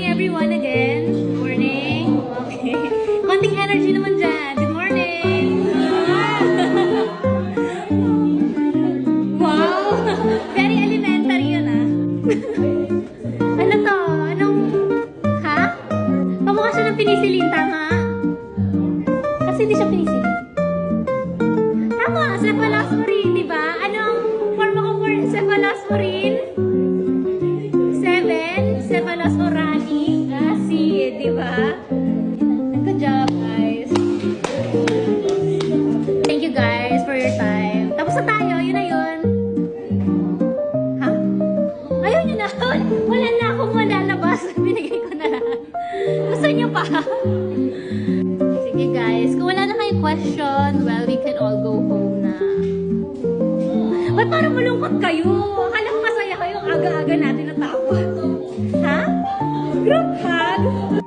Everyone again. Good morning. Okay. Konting energy naman dyan. Good morning. Wow. Very elementary yun ah. Ano to? Anong... Ha? Pamukha siya ng pinisilin, tama? Kasi hindi siya pinisilin. Tama, cephalosporin, di ba? Anong forma ko for cephalosporin? 7. Cephalosporani acid, di ba? Good job, guys. Thank you, guys, for your time. Tapos na tayo. Yun na yun. Ha? Ayun yun na. Wala na akong malalabas. Binigay ko na lahat. Gusto niyo pa? Sige, guys. Kung wala na kayong question, well, we can all go home na. Ba't parang malungkot kayo? Akala ko masaya kayo. Aga-aga natin natapos. Ha? Group hug?